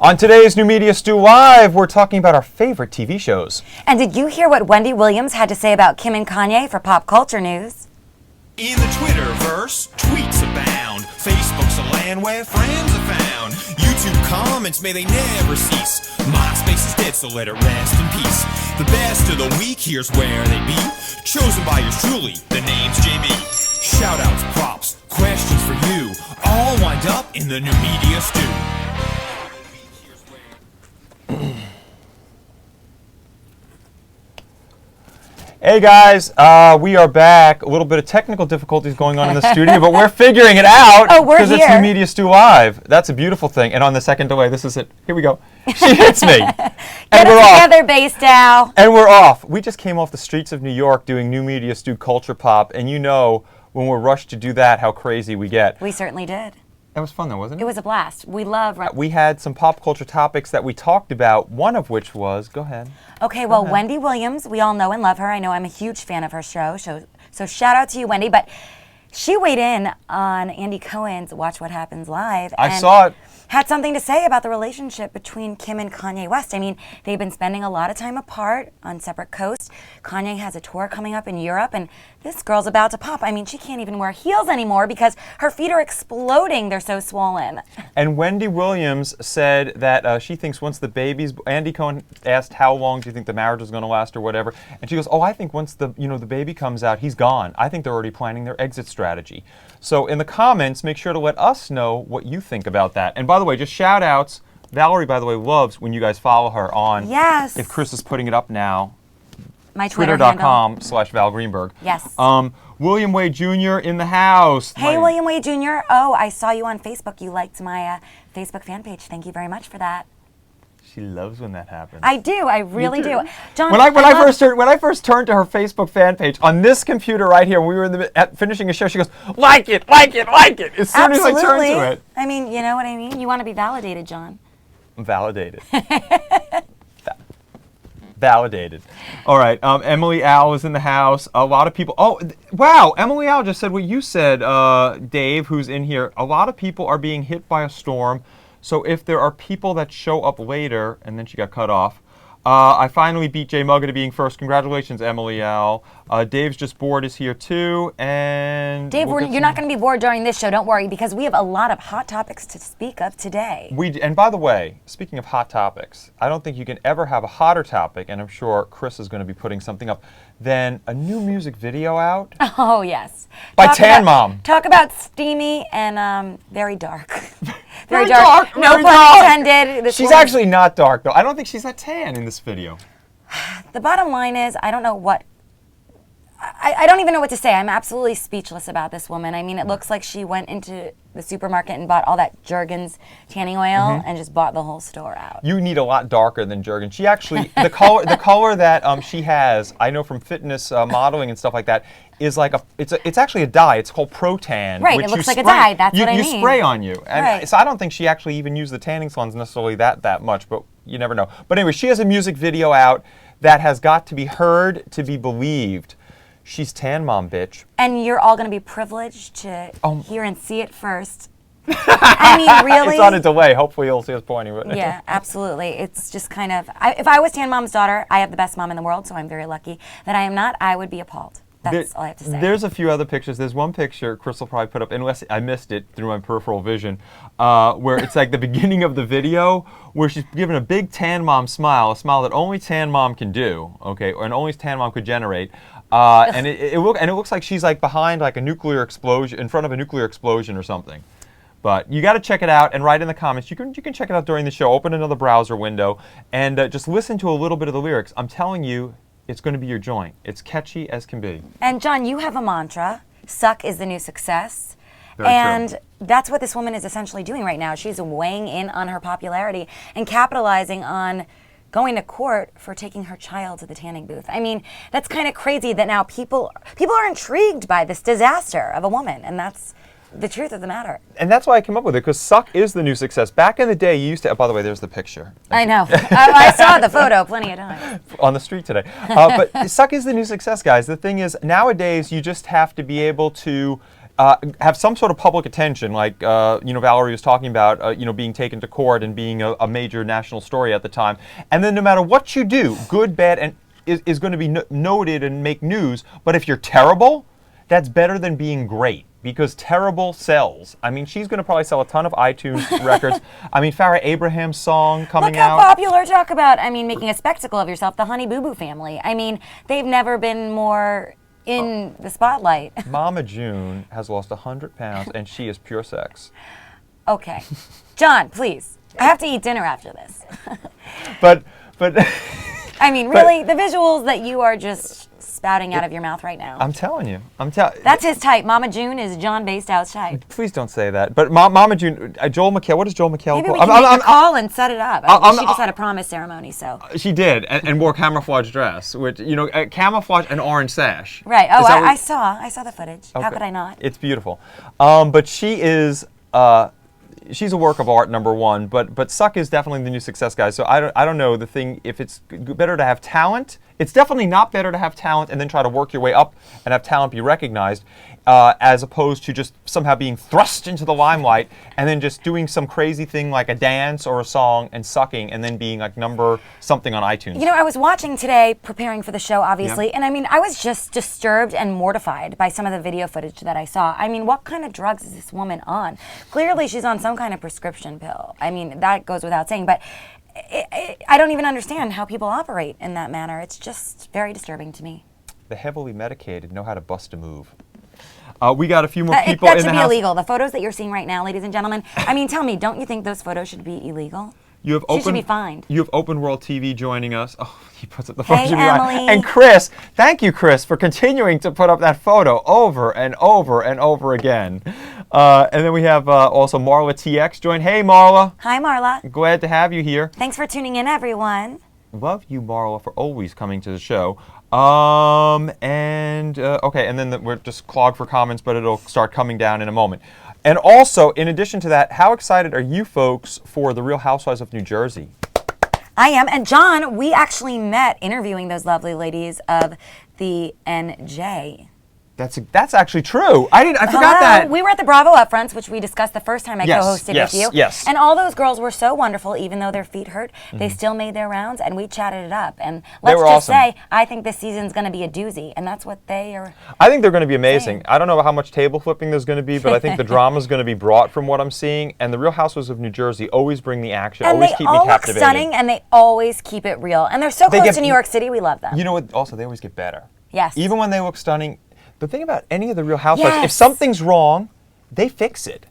On today's New Media Stew Live, we're talking about our favorite TV shows. And did you hear what Wendy Williams had to say about Kim and Kanye for pop culture news? In the Twitterverse, tweets abound. Facebook's a land where friends are found. YouTube comments, may they never cease. MySpace is dead, so let it rest in peace. The best of the week, here's where they be. Chosen by yours truly, the name's JB. Shoutouts, props, questions for you. All wind up in the New Media Stew. Hey guys, we are back. A little bit of technical difficulties going on in the studio, but we're figuring it out. Oh, we're here. Because it's New Media Stew Live. That's a beautiful thing. And on the second delay, this is it. Here we go. She hits me. Get it together, Basedow. And we're off. We just came off the streets of New York doing New Media Stew Culture Pop, and you know when we're rushed to do that, how crazy we get. We certainly did. That was fun though, wasn't it? It was a blast. We love... We had some pop culture topics that we talked about, one of which was... Go ahead. Okay, well, Wendy Williams, we all know and love her. I know I'm a huge fan of her show, so shout out to you, Wendy. But she weighed in on Andy Cohen's Watch What Happens Live. I saw it. Had something to say about the relationship between Kim and Kanye West. I mean, they've been spending a lot of time apart on separate coasts. Kanye has a tour coming up in Europe, and this girl's about to pop. I mean, she can't even wear heels anymore because her feet are exploding. They're so swollen. And Wendy Williams said that she thinks once the baby's... Andy Cohen asked how long do you think the marriage is going to last or whatever, and she goes, oh, I think once the baby comes out, he's gone. I think they're already planning their exit strategy. So in the comments, make sure to let us know what you think about that. And by the way, just shout outs. Valerie, by the way, loves when you guys follow her on. Yes. If Chris is putting it up now. My Twitter handle. Twitter.com/Val Greenberg. Yes. William Wade Jr. in the house. Hey, William Wade Jr. Oh, I saw you on Facebook. You liked my Facebook fan page. Thank you very much for that. She loves when that happens. I do. I really do. John, when I first turned to her Facebook fan page on this computer right here, when we were finishing a show, she goes, like it, like it, like it. As soon as I turned to it. I mean, you know what I mean? You want to be validated, John. I'm validated. Validated. All right. Emily Al is in the house. A lot of people. Oh, wow. Emily Al just said what you said, Dave, who's in here. A lot of people are being hit by a storm. So if there are people that show up later, and then she got cut off, I finally beat Jay Mugga to being first. Congratulations, Emily Al. Dave's just bored is here too, and Dave, you're not going to be bored during this show. Don't worry, because we have a lot of hot topics to speak of today. And by the way, speaking of hot topics, I don't think you can ever have a hotter topic, and I'm sure Chris is going to be putting something up, than a new music video out. Oh yes, by Tan Mom. Talk about steamy and very dark. Very dark. No pun intended. She's actually not dark, though. I don't think she's that tan in this video. The bottom line is, I don't know what... I don't even know what to say. I'm absolutely speechless about this woman. I mean, it looks like she went into the supermarket and bought all that Jergens tanning oil and just bought the whole store out. You need a lot darker than Jergens. She actually, the color that she has, I know from fitness modeling and stuff like that, is like it's actually a dye. It's called Protan. Right, it looks like a dye. That's what I mean. You spray on you. And right. So I don't think she actually even used the tanning salons necessarily that much, but you never know. But anyway, she has a music video out that has got to be heard to be believed. She's Tan Mom, bitch. And you're all going to be privileged to hear and see it first. I mean, really? It's on a delay. Hopefully you'll see us pointing. But yeah, absolutely. It's just kind of... if I was Tan Mom's daughter, I have the best mom in the world, so I'm very lucky. That I am not, I would be appalled. That's all I have to say. There's a few other pictures. There's one picture Krentcil probably put up, unless I missed it through my peripheral vision, where it's like the beginning of the video where she's giving a big Tan Mom smile, a smile that only Tan Mom can do, okay, and only Tan Mom could generate. And it looks like she's like behind like a nuclear explosion, in front of a nuclear explosion or something. But you got to check it out and write in the comments. You can check it out during the show. Open another browser window and just listen to a little bit of the lyrics. I'm telling you, it's going to be your joint. It's catchy as can be. And John, you have a mantra. Suck is the new success. Very true. That's what this woman is essentially doing right now. She's weighing in on her popularity and capitalizing on going to court for taking her child to the tanning booth. I mean, that's kind of crazy that now people are intrigued by this disaster of a woman, and that's the truth of the matter. And that's why I came up with it, because suck is the new success. Back in the day, you used to... Oh, by the way, there's the picture. I know. I saw the photo plenty of times. On the street today. But suck is the new success, guys. The thing is, nowadays, you just have to be able to have some sort of public attention, like Valerie was talking about, being taken to court and being a major national story at the time. And then no matter what you do, good, bad, and is going to be noted and make news. But if you're terrible, that's better than being great, because terrible sells. I mean, she's going to probably sell a ton of iTunes records. I mean, Farrah Abraham's song coming out. Look how popular. Talk about, making a spectacle of yourself. The Honey Boo Boo family. I mean, they've never been more in the spotlight. Mama June has lost 100 pounds, and she is pure sex. Okay. John, please. I have to eat dinner after this. But I mean, really, the visuals that you are just spouting out of your mouth right now. I'm telling you. That's his type. Mama June is John Basedow's type. Please don't say that. But Mama June, Joel McHale, what does Joel McHale Maybe call? we can make a call and set it up. She just had a promise ceremony, so. She did, and wore a camouflage dress, which, camouflage and orange sash. Right. Oh, I saw the footage. Okay. How could I not? It's beautiful. But she is... she's a work of art, number one, but Suck is definitely the new success guy. So I don't know the thing, if it's better to have talent. It's definitely not better to have talent and then try to work your way up and have talent be recognized, as opposed to just somehow being thrust into the limelight and then just doing some crazy thing like a dance or a song and sucking and then being like number something on iTunes. I was watching today, preparing for the show, obviously, Yeah. and I was just disturbed and mortified by some of the video footage that I saw. What kind of drugs is this woman on? Clearly, she's on some kind of prescription pill. That goes without saying, but I don't even understand how people operate in that manner. It's just very disturbing to me. The heavily medicated know how to bust a move. We got a few more people that in the should be house. illegal. The photos that you're seeing right now, ladies and gentlemen. Tell me, don't you think those photos should be illegal? She should be fined. You have Open World TV joining us. Oh, he puts up the Hey, photo. Emily. And Chris, thank you, Chris, for continuing to put up that photo over and over and over again. And then we have also Marla TX join. Hey, Marla. Hi, Marla. Glad to have you here. Thanks for tuning in, everyone. Love you, Marla, for always coming to the show. Okay, and then we're just clogged for comments, but it'll start coming down in a moment. And also, in addition to that, how excited are you folks for The Real Housewives of New Jersey? I am. And John, we actually met interviewing those lovely ladies of the NJ. That's actually true. I forgot that. We were at the Bravo Upfronts, which we discussed the first time I co-hosted with you. Yes. And all those girls were so wonderful, even though their feet hurt. They still made their rounds, and we chatted it up. And let's just awesome. say, I think this season's going to be a doozy, and that's what they are. I think they're going to be amazing. Same. I don't know how much table flipping there's going to be, but I think the drama's going to be brought from what I'm seeing. And the Real Housewives of New Jersey always bring the action, And always they keep me all look captivated. stunning, and they always keep it real. And they're so close to New York City. We love them. You know what? Also, they always get better. Yes. Even when they look stunning. The thing about any of the Real Housewives, if Yes. something's wrong, they fix it.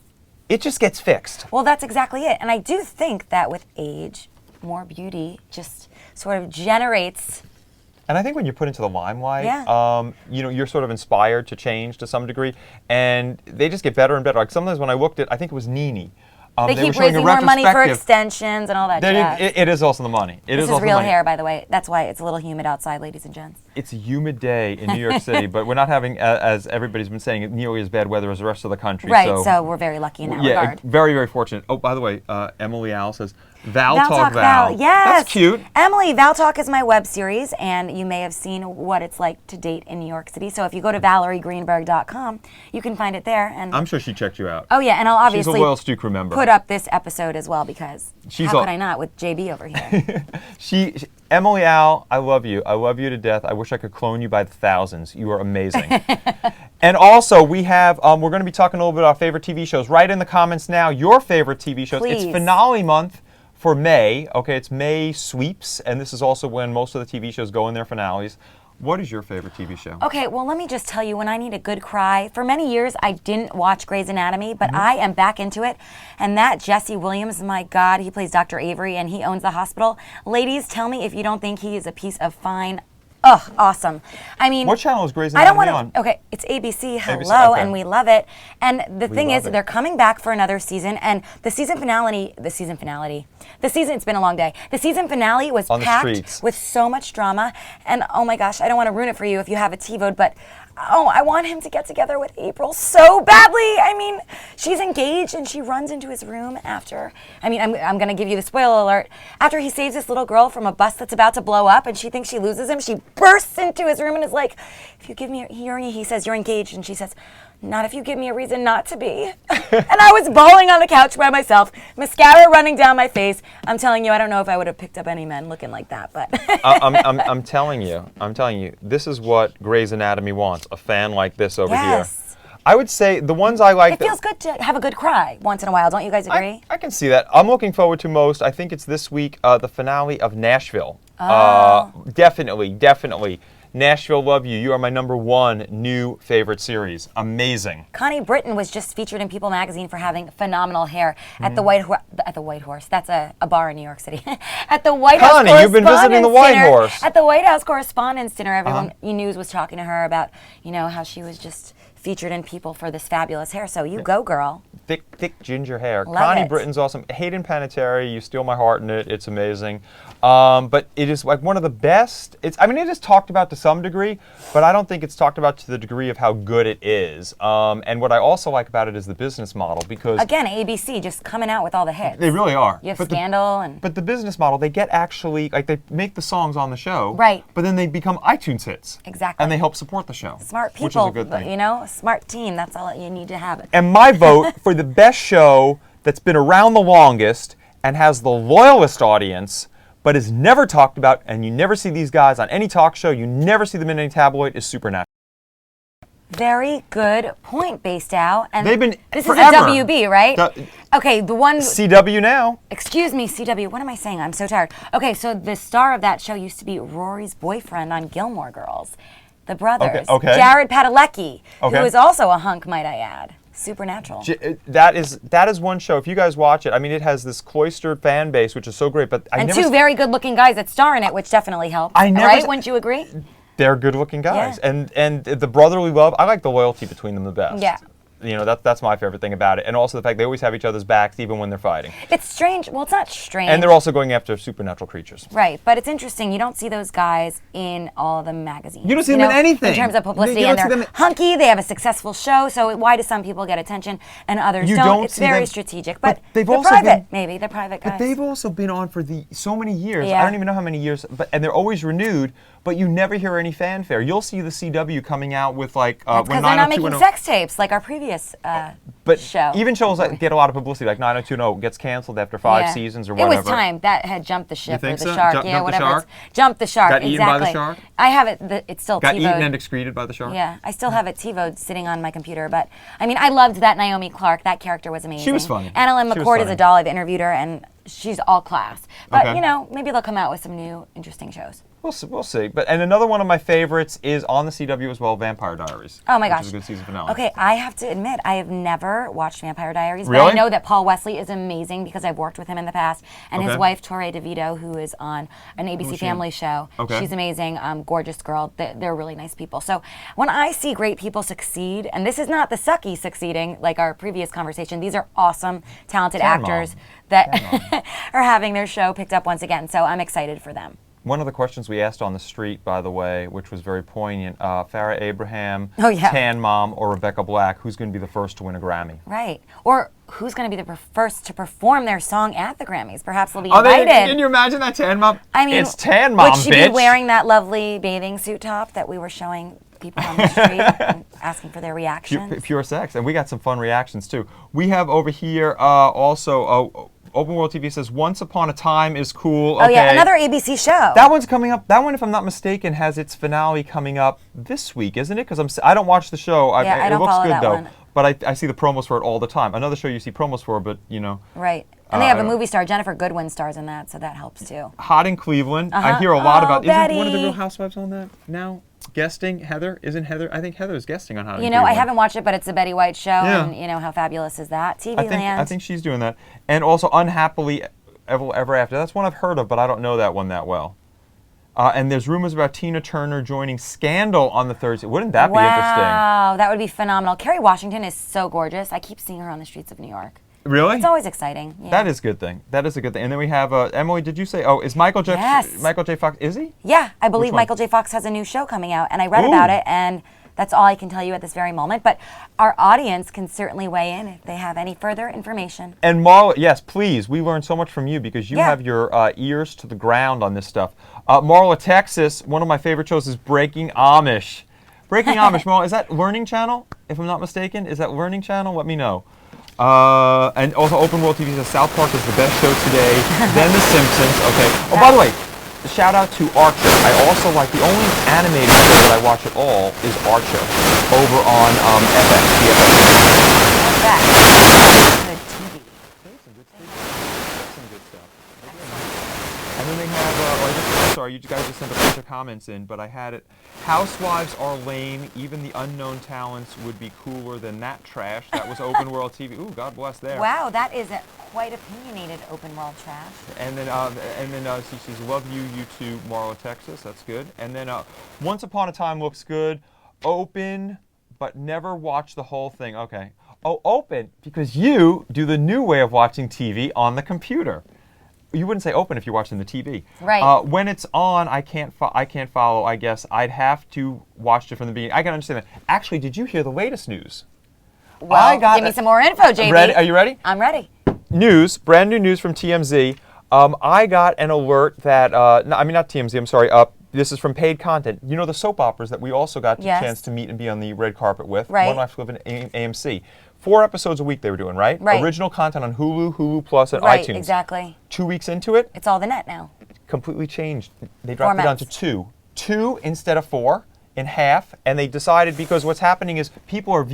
It just gets fixed. Well, that's exactly it. And I do think that with age, more beauty just sort of generates. And I think when you're put into the limelight, Yeah. you're sort of inspired to change to some degree, and they just get better and better. Like sometimes when I looked at, I think it was Nene. They were keep showing a raising more money for retrospective. extensions and all that jazz. It is also the money. This is real hair, by the way. That's why it's a little humid outside, ladies and gents. It's a humid day in New York City, but we're not having, as everybody's been saying, nearly as bad weather as the rest of the country. Right, so we're very lucky in that regard. Very, very fortunate. Oh, by the way, Emily Al says, Val Talk Val. Yes. That's cute. Emily, Val Talk is my web series, and you may have seen what it's like to date in New York City. So if you go to ValerieGreenberg.com, you can find it there. And I'm sure she checked you out. oh, yeah, and I'll obviously She's a loyal Stu crew member. put up this episode as well, because how could I not with JB over here? Emily Al, I love you. I love you to death. I wish I could clone you by the thousands. You are amazing. And also, we have, we're going to be talking a little bit about favorite TV shows. Write in the comments now your favorite TV shows. Please. It's finale month for May. Okay, it's May sweeps, and this is also when most of the TV shows go in their finales. What is your favorite TV show? Okay, well, let me just tell you, when I need a good cry, for many years I didn't watch Grey's Anatomy, but I am back into it. And that Jesse Williams, my God, he plays Dr. Avery and he owns the hospital. Ladies, tell me if you don't think he is a piece of fine. Ugh, awesome. I mean, What channel is Grey's I don't Anatomy want on? to. Okay, it's ABC. Hello, ABC, okay. and we love it. And the thing love is, it. they're coming back for another season. And the season finale. It's been a long day. The season finale was On the packed streets. with so much drama. And oh my gosh, I don't want to ruin it for you if you have a TiVo, but I want him to get together with April so badly. I mean, she's engaged and she runs into his room after. I mean, I'm going to give you the spoiler alert. After he saves this little girl from a bus that's about to blow up and she thinks she loses him, she bursts into his room and is like, if you give me your ring, he says, you're engaged. And she says, Not if you give me a reason not to be. And I was bawling on the couch by myself, mascara running down my face. I'm telling you, I don't know if I would have picked up any men looking like that, but. I'm telling you, this is what Grey's Anatomy wants, a fan like this over here. I would say the ones I like. It feels good to have a good cry once in a while. Don't you guys agree? I can see that. I'm looking forward to most. I think it's this week, the finale of Nashville. Definitely. Nashville, love you. You are my #1 new favorite series. Amazing. Connie Britton was just featured in People magazine for having phenomenal hair at the White Horse. That's a bar in New York City. At the White House. Connie, you've been visiting the White Horse. At the White House Correspondents' Dinner, everyone you knew was talking to her about, how she was just featured in People for this fabulous hair. So you go, girl. Thick ginger hair. Love Connie it. Britton's awesome. Hayden Panettiere, you steal my heart in it. It's amazing. But it is like one of the best. It is talked about to some degree, but I don't think it's talked about to the degree of how good it is. And what I also like about it is the business model, because again, ABC just coming out with all the hits. they really are. You have Scandal But the business model, they get actually, like, they make the songs on the show. Right. But then they become iTunes hits. Exactly. And they help support the show. Smart people, which is a good thing. Smart team. That's all you need to have. And my vote for the best show that's been around the longest and has the loyalist audience, but is never talked about, and you never see these guys on any talk show, you never see them in any tabloid, is Supernatural. Very good point, Basedow. And they've been this forever. is a WB, right? Okay, the one. CW now. Excuse me, CW. What am I saying? I'm so tired. Okay, so the star of that show used to be Rory's boyfriend on Gilmore Girls, the brothers. Okay. Jared Padalecki, Okay. who is also a hunk, might I add. Supernatural. That is one show. If you guys watch it, it has this cloistered fan base, which is so great. But two very good-looking guys that star in it, which definitely helps. Right? Wouldn't you agree? They're good-looking guys, Yeah. and the brotherly love. I like the loyalty between them the best. Yeah. That's my favorite thing about it, and also the fact they always have each other's backs even when they're fighting. It's strange. Well, it's not strange. And they're also going after supernatural creatures. Right, but it's interesting. You don't see those guys in all the magazines. You don't see them in anything. In terms of publicity, and they're hunky. They have a successful show. So why do some people get attention and others don't? It's very strategic. But they're private. Maybe they're private guys. But they've also been on for so many years. Yeah. I don't even know how many years. And they're always renewed. But you never hear any fanfare. You'll see the CW coming out with like That's because they're not making sex tapes like our previous show. Even shows that get a lot of publicity, like 90210 gets canceled after 5 seasons or whatever. It was time. That had jumped the ship You think or the so? shark. Jumped whatever. the shark? Jumped the shark. Got exactly. eaten by the shark? I have it. It's still Got TiVo'd. eaten and excreted by the shark? Yeah, I still have it TiVo'd sitting on my computer. But I loved that Naomi Clark. That character was amazing. She was funny. Annalyn McCord is a doll. I've interviewed her, and she's all class. But maybe they'll come out with some new interesting shows. We'll see. And another one of my favorites is on the CW as well, Vampire Diaries. Oh my gosh. Which is a good season finale. Okay, I have to admit, I have never watched Vampire Diaries. Really? But I know that Paul Wesley is amazing because I've worked with him in the past. And his wife, Torre DeVito, who is on an ABC Family show. Okay. She's amazing, gorgeous girl. They're really nice people. So when I see great people succeed, and this is not the sucky succeeding like our previous conversation, these are awesome, talented actors that are having their show picked up once again. So I'm excited for them. One of the questions we asked on the street, by the way, which was very poignant, Farrah Abraham, Tan Mom, or Rebecca Black, who's going to be the first to win a Grammy? Right. Or who's going to be the first to perform their song at the Grammys? Perhaps they'll be invited. Can you imagine that, Tan Mom? It's Tan Mom, would she be wearing that lovely bathing suit top that we were showing people on the street and asking for their reactions? Pure sex. And we got some fun reactions, too. We have over here also... Open World TV says, Once Upon a Time is cool. Oh, yeah, another ABC show. That one's coming up. That one, if I'm not mistaken, has its finale coming up this week, isn't it? Because I don't watch the show. I don't it looks follow good, that though. one. But I see the promos for it all the time. Another show you see promos for, but, Right. And they have a movie star. Jennifer Goodwin stars in that, so that helps, too. Hot in Cleveland. I hear a lot about... Betty. Isn't one of the Real Housewives on that now? Guesting? Heather? Isn't Heather? I think Heather's guesting on Hot in Cleveland. I haven't watched it, but it's a Betty White show, and, how fabulous is that? TV Land. I think she's doing that. And also Unhappily Ever After. That's one I've heard of, but I don't know that one that well. And there's rumors about Tina Turner joining Scandal on the Thursday. Wouldn't that be interesting? Wow, that would be phenomenal. Kerry Washington is so gorgeous. I keep seeing her on the streets of New York. Really? It's always exciting. Yeah. That is a good thing. That is a good thing. And then we have, Emily, did you say, is Michael J. Fox, is he? Yeah, I believe Michael J. Fox has a new show coming out, and I read about it, and that's all I can tell you at this very moment. But our audience can certainly weigh in if they have any further information. And Marla, yes, please. We learned so much from you because you have your ears to the ground on this stuff. Marla, Texas, one of my favorite shows is Breaking Amish. Breaking Amish, Marla, is that Learning Channel? if I'm not mistaken. Is that Learning Channel? Let me know. And also Open World TV says South Park is the best show today, then The Simpsons. Okay. Oh, by the way, shout out to Archer. I also like, the only animated show that I watch at all is Archer over on FX. What's that? Good TV. Some good stuff. And then they have, sorry, you guys just sent a bunch of comments in, but I had it. Housewives are lame. Even the unknown talents would be cooler than that trash. That was Open World TV. Ooh, God bless there. Wow, that is quite opinionated open world trash. And then she says, love you too, Marla, Texas. That's good. And then Once Upon a Time looks good. Open, but never watch the whole thing. Okay. Oh, open, because you do the new way of watching TV on the computer. You wouldn't say open if you're watching the TV. Right. When it's on, I can't follow, I guess. I'd have to watch it from the beginning. I can understand that. Actually, did you hear the latest news? Well, give me some more info, JB. Ready? Are you ready? I'm ready. Brand new news from TMZ. I got an alert that, not TMZ, I'm sorry. This is from paid content. You know the soap operas that we also got the chance to meet and be on the red carpet with? Right. One Life to Live in AMC. 4 episodes a week they were doing, right? Right. Original content on Hulu, Hulu Plus, and Right, iTunes. exactly. 2 weeks into it, It's all the net now. completely changed. They dropped it down to Formats. 2. 2 instead of 4, in half, and they decided, because what's happening is people are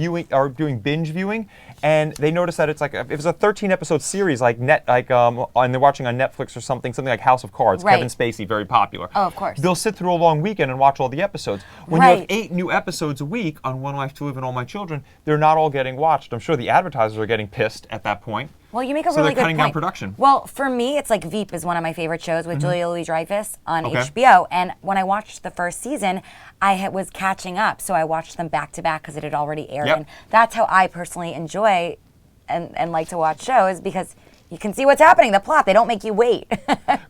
doing binge viewing, and they notice that it's like, if it's a 13-episode series and they're watching on Netflix or something like House of Cards, Right. Kevin Spacey, very popular. Oh, of course. They'll sit through a long weekend and watch all the episodes. When you Right. have 8 new episodes a week on One Life to Live and All My Children, they're not all getting watched. I'm sure the advertisers are getting pissed at that point. Well, you make a So really they're good cutting down point. production. Well, for me, it's like Veep is one of my favorite shows with Julia Louis-Dreyfus on Okay. HBO. And when I watched the first season, I was catching up, so I watched them back to back because it had already aired. Yep. And that's how I personally enjoy and like to watch shows, because you can see what's happening, the plot. They don't make you wait.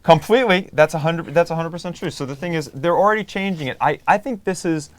Completely. That's 100% true. So the thing is, they're already changing it. I think this is.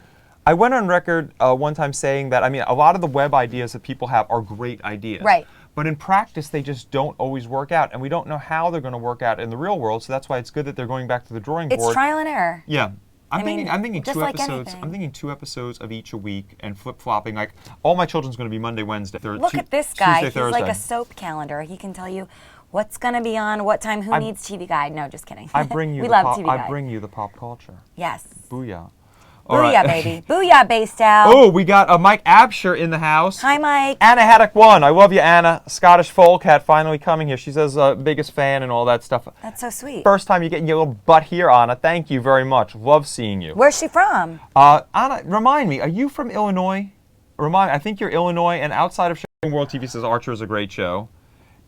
I went on record one time saying that, a lot of the web ideas that people have are great ideas. Right. But in practice, they just don't always work out, and we don't know how they're going to work out in the real world. So that's why it's good that they're going back to the drawing board. It's trial and error. Yeah. I'm mean, thinking just 2 like episodes. anything. I'm thinking 2 episodes of each a week and flip-flopping. Like, All My Children's going to be Monday, Wednesday. Look at this guy. Tuesday, He's like Thursday. a soap calendar. He can tell you what's going to be on, what time, who needs TV Guide. No, just kidding. I bring you we the love pop, TV Guide. I bring you the pop culture. Yes. Booyah. Booyah, baby. Booyah, Basedow. Oh, we got Mike Absher in the house. Hi, Mike. Anna Haddock won. I love you, Anna. Scottish folk cat finally coming here. She says biggest fan and all that stuff. That's so sweet. First time you're getting your little butt here, Anna. Thank you very much. Love seeing you. Where's she from? Anna, remind me, are you from Illinois? I think you're Illinois, and outside of Shopping World TV says Archer is a great show.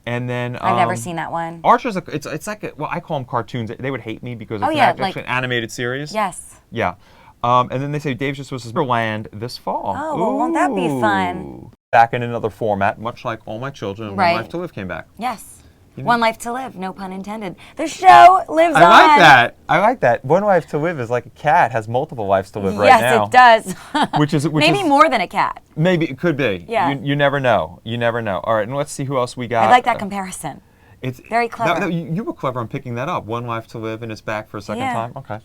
And then I've never seen that one. Archer's it's like I call them cartoons. They would hate me because it's actually an animated series. Yes. Yeah. And then they say Dave's just supposed to land this fall. Oh, well, won't that be fun? Back in another format, much like All My Children and Right. One Life to Live came back. Yes. One Life to Live, no pun intended. The show lives on. I like that. One Life to Live is like a cat has multiple lives to live right now. Yes, it does. Which Maybe is, more than a cat. Maybe it could be. Yeah. You never know. You never know. All right, and let's see who else we got. I like that comparison. It's Very clever. You were clever on picking that up. One Life to Live, and it's back for a second Yeah. time. Okay.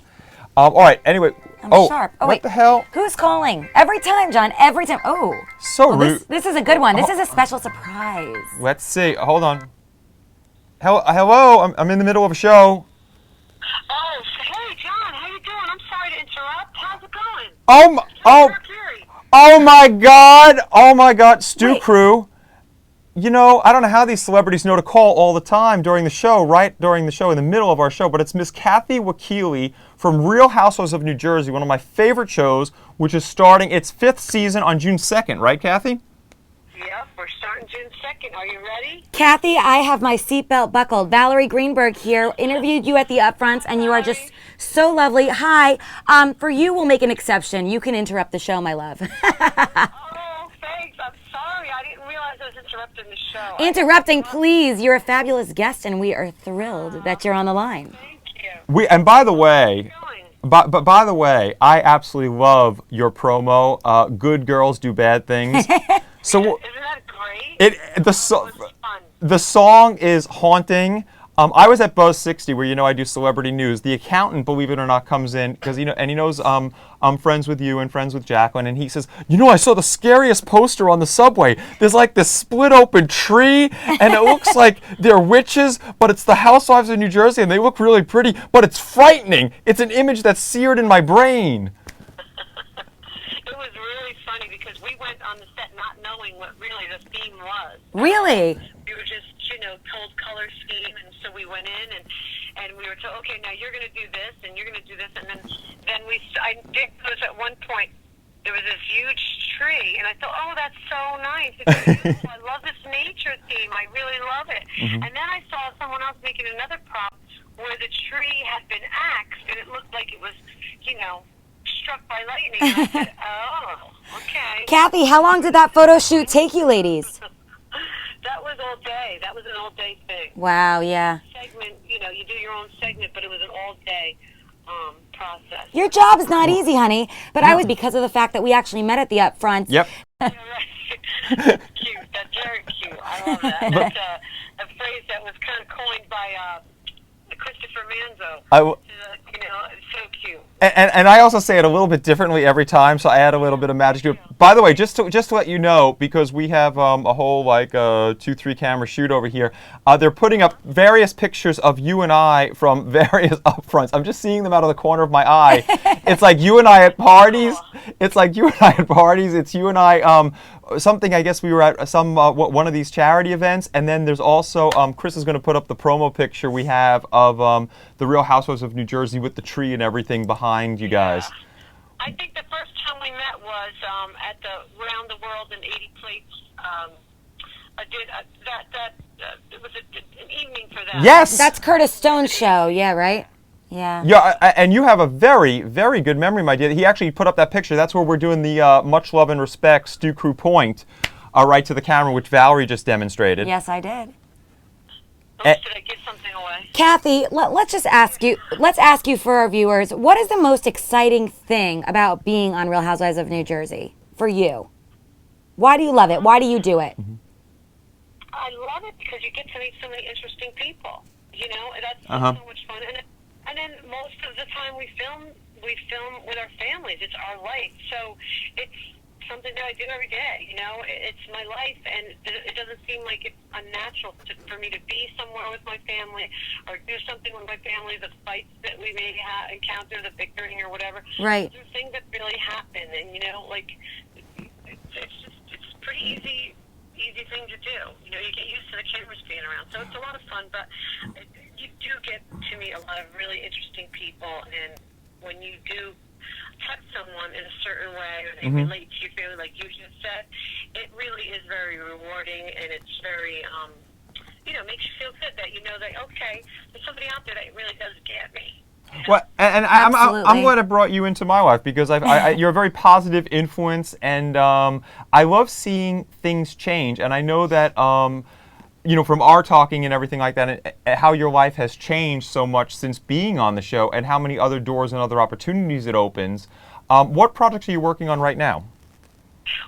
All right. Anyway. I'm sharp. Oh, what wait. the hell? Who's calling? Every time, John. Every time. Oh. So Well, rude. this is a good one. This is a special surprise. Let's see. Hold on. Hello. I'm in the middle of a show. Oh, hey, John, how you doing? I'm sorry to interrupt. How's it going? Oh my God, Stu Wait. Crew. You know, I don't know how these celebrities know to call all the time during the show, right during the show, in the middle of our show, but it's Miss Kathy Wakile from Real Housewives of New Jersey, one of my favorite shows, which is starting its 5th season on June 2nd, right, Kathy? Yep, we're starting June 2nd. Are you ready? Kathy, I have my seatbelt buckled. Valerie Greenberg here. Interviewed you at the upfronts, and you are just so lovely. Hi. For you, we'll make an exception. You can interrupt the show, my love. Oh, thanks. I'm sorry. I didn't realize I was interrupting the show. Interrupting, please. You're a fabulous guest, and we are thrilled that you're on the line. Thank you. And by the way, Going. by the way, I absolutely love your promo. Good girls do bad things. So Isn't that great? the It was fun. the song is haunting. I was at Buzz 60, where I do celebrity news. The accountant, believe it or not, comes in because and he knows I'm friends with you and friends with Jacqueline, and he says, I saw the scariest poster on the subway. There's like this split open tree, and it looks like they're witches, but it's the Housewives of New Jersey, and they look really pretty, but it's frightening. It's an image that's seared in my brain. It was really funny because we went on the set not knowing what really the theme was. Really? We were just, told color scheme, and so we went in and we were told, okay, now you're going to do this and you're going to do this, and then I did notice at one point there was this huge tree, and I thought, oh, that's so nice. It's beautiful. I love this nature theme. I really love it. And then I saw someone else making another prop where the tree had been axed, and it looked like it was, struck by lightning. And I said, oh, okay. Kathy, how long did that photo shoot take you, ladies? That was all day. That was an all day thing. Wow, yeah. Segment, you do your own segment, but it was an all day process. Your job is not easy, honey. But I was because of the fact that we actually met at the upfront. Yep. Yeah, right. Cute. That's very cute. I love that. That's a phrase that was kind of coined by Christopher Manzo. It's so cute. And I also say it a little bit differently every time, so I add a little bit of magic to it. By the way, just to let you know, because we have a whole 2-3 camera shoot over here, they're putting up various pictures of you and I from various upfronts. I'm just seeing them out of the corner of my eye. It's like you and I at parties. It's you and I. Something, I guess we were at one of these charity events, and then there's also Chris is going to put up the promo picture we have of the Real Housewives of New Jersey with the tree and everything behind you guys. I think the first time we met was at the Round the World in 80 Plates. It was an evening for that. Yes, that's Curtis Stone's show. Yeah, right. Yeah. Yeah, and you have a very, very good memory, my dear. He actually put up that picture. That's where we're doing the Much Love and Respect Stu Crew Point, right to the camera, which Valerie just demonstrated. Yes, I did. Did I give something away? Kathy, let's just ask you. Let's ask you for our viewers. What is the most exciting thing about being on Real Housewives of New Jersey for you? Why do you love it? Why do you do it? I love it because you get to meet so many interesting people. That's so much fun. And then most of the time we film with our families. It's our life. So it's something that I do every day. It's my life, and it doesn't seem like it's unnatural for me to be somewhere with my family or do something with my family. The fights that we may encounter, the bickering or whatever. Right. There's things that really happen, and it's pretty easy thing to do. You get used to the cameras being around, so it's a lot of fun. But you do get to meet a lot of really interesting people, and when you do touch someone in a certain way, or they relate to your family, like you just said, it really is very rewarding, and it's very, makes you feel good that that okay, there's somebody out there that really does get me. Well, and I'm glad I brought you into my life because you're a very positive influence, and I love seeing things change. And I know that from our talking and everything like that, and how your life has changed so much since being on the show, and how many other doors and other opportunities it opens. What projects are you working on right now?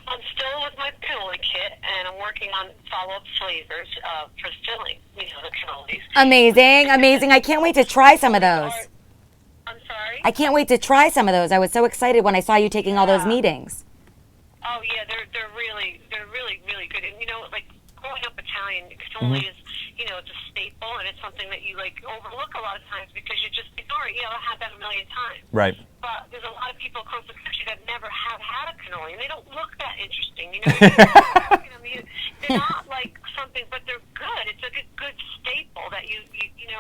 I'm still with my cannoli kit, and I'm working on follow-up flavors for filling, the cannolis. Amazing. I can't wait to try some of those. I'm sorry? I can't wait to try some of those. I was so excited when I saw you taking all those meetings. Oh yeah, they're really good. And growing up Italian, cannoli is, it's a staple, and it's something that you overlook a lot of times because you just ignore it. I've had that a million times. Right. But there's a lot of people across the country that never have had a cannoli, and they don't look that interesting. They're not like something, but they're good. It's a good staple that you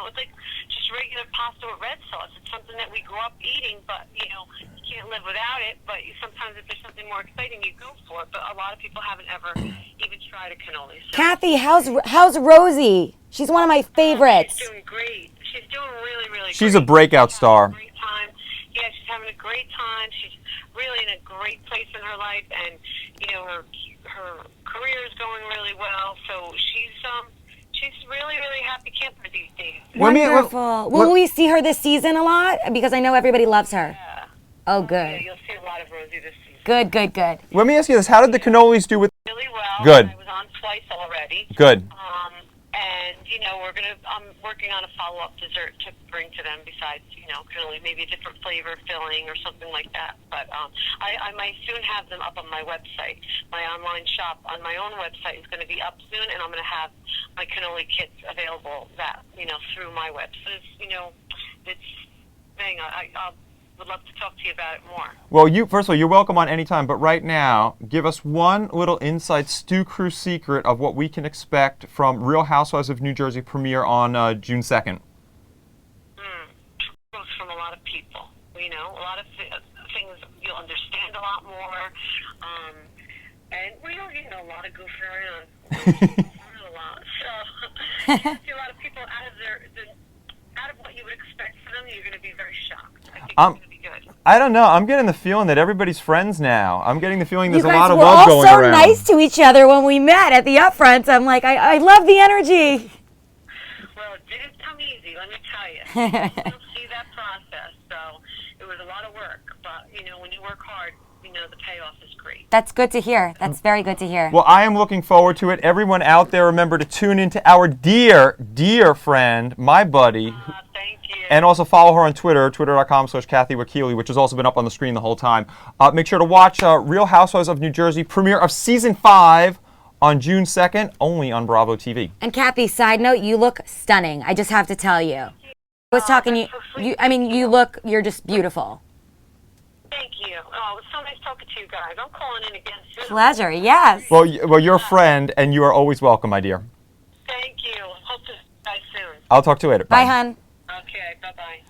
it's like just regular pasta with red sauce. It's something that we grew up eating, but you can't live without it. But sometimes if there's something more exciting, you go for it. But a lot of people haven't ever even tried a cannoli. So. Kathy, how's Rosie? She's one of my favorites. She's doing great. She's doing really great. She's a breakout star. Great time. Yeah, she's having a great time. She's really in a great place in her life, and her career is going really well. So she's really happy camper these days. Wonderful. Will we see her this season a lot? Because I know everybody loves her. Yeah. Oh, good. Yeah, you'll see a lot of Rosie this season. Good. Let me ask you this: how did the cannolis do with? Really well. Good. I was on twice already. Good. And, you know, I'm working on a follow-up dessert to bring to them besides, you know, cannoli, maybe a different flavor filling or something like that. But I might soon have them up on my website. My online shop on my own website is going to be up soon, and I'm going to have my cannoli kits available through my website. You know, it's thing. I would love to talk to you about it more. Well, first of all, you're welcome on any time, but right now, give us one little inside Stew Crew secret of what we can expect from Real Housewives of New Jersey premiere on June 2nd. From a lot of people, you know, a lot of things you'll understand a lot more, and we don't, you know, a lot of goofing around. A lot. So, you see a lot of people out of what you would expect from them, you're going to be very shocked. I think it's going to be good. I don't know. I'm getting the feeling that everybody's friends now. I'm getting the feeling there's You a guys lot of were love all going so around. nice to each other when we met at the upfronts. I'm like, I love the energy. Well, it didn't come easy, let me tell you. You'll see that process. So it was a lot of work, but you know, when you work hard, you know the payoff is great. That's good to hear. That's very good to hear. Well, I am looking forward to it. Everyone out there, remember to tune into our dear, dear friend, my buddy. Thank you. And also follow her on Twitter, twitter.com/Kathy Wakile, which has also been up on the screen the whole time. Make sure to watch Real Housewives of New Jersey premiere of Season 5 on June 2nd, only on Bravo TV. And Kathy, side note, you look stunning. I just have to tell you. I was talking, you're just beautiful. Thank you. Oh, it was so nice talking to you guys. I'm calling in again soon. Pleasure, yes. Well, you're a friend, and you are always welcome, my dear. Thank you. Hope to see you guys soon. I'll talk to you later. Bye, hon. Okay, bye-bye.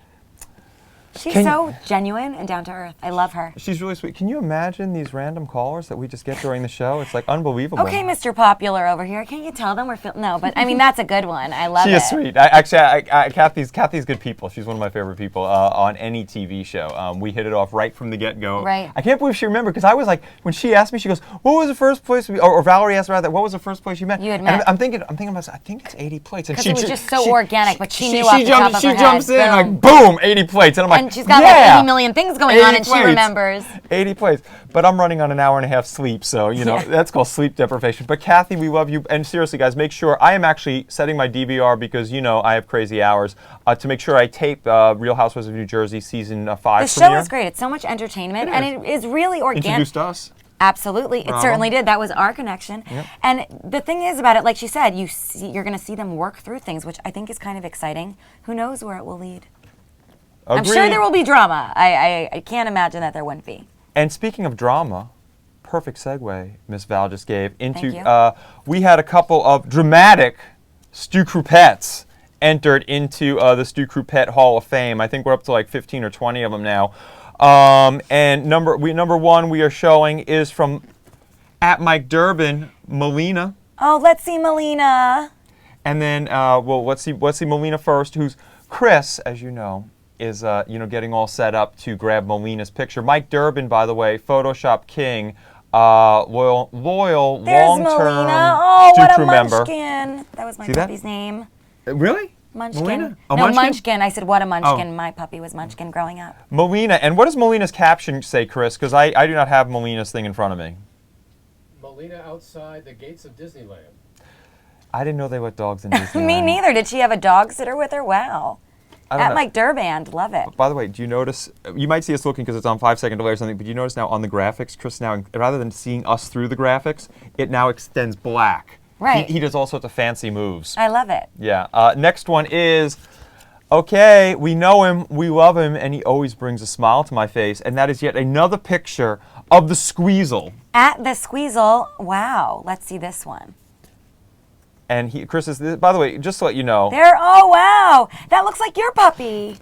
She's so genuine and down to earth. I love her. She's really sweet. Can you imagine these random callers that we just get during the show? It's like unbelievable. Okay, Mr. Popular over here. Can't you tell them we're no? But I mean, that's a good one. I love it. She is sweet. Kathy's good people. She's one of my favorite people on any TV show. We hit it off right from the get-go. Right. I can't believe she remembered because I was like, when she asked me, she goes, "What was the first place?" Or Valerie asked rather, "What was the first place you met?" You had And met. I'm thinking about. I think it's 80 plates. Because it was just so organic, but she knew off the top of her She head. jumps in Boom. like boom, 80 plates, and I'm like, And she's got yeah. like 80 million things going on, and she remembers. 80 plays. But I'm running on an hour and a half sleep, so, you know, that's called sleep deprivation. But Kathy, we love you. And seriously, guys, make sure, I am actually setting my DVR because, you know, I have crazy hours, to make sure I tape Real Housewives of New Jersey Season 5 The premiere. show is great. It's so much entertainment, and it is really organic. Introduced us. Absolutely. It certainly did. That was our connection. Yep. And the thing is about it, like she said, you're going to see them work through things, which I think is kind of exciting. Who knows where it will lead? Agreed. I'm sure there will be drama. I can't imagine that there wouldn't be. And speaking of drama, perfect segue Miss Val just gave into, Thank you. We had a couple of dramatic Stew Crew pets entered into the Stew Crew Pet Hall of Fame. I think we're up to like 15 or 20 of them now. And number one we are showing is from at Mike Durbin, Melina. Oh, let's see Melina. And then, let's see Melina first, who's Chris, as you know, is getting all set up to grab Melina's picture. Mike Durbin, by the way, Photoshop king, loyal, There's long-term Melina. Oh, Stew what a Crew member. munchkin. That was my See that? puppy's name. Really? Munchkin. Melina? Oh, No, Munchkin? Munchkin. I said, what a munchkin. Oh. My puppy was Munchkin growing up. Melina, and what does Melina's caption say, Chris? Because I do not have Melina's thing in front of me. Melina outside the gates of Disneyland. I didn't know they let dogs in Disneyland. Me neither. Did she have a dog sitter with her? Wow. I don't At know. Mike Durband. Love it. By the way, do you notice, you might see us looking because it's on 5-second delay or something, but you notice now on the graphics, Chris now, rather than seeing us through the graphics, it now extends black. Right. He does all sorts of fancy moves. I love it. Yeah. Next one is, okay, we know him, we love him, and he always brings a smile to my face, and that is yet another picture of the Squeezle. At the Squeezle. Wow. Let's see this one. And Chris is, by the way, just to let you know. There. Oh, wow. That looks like your puppy.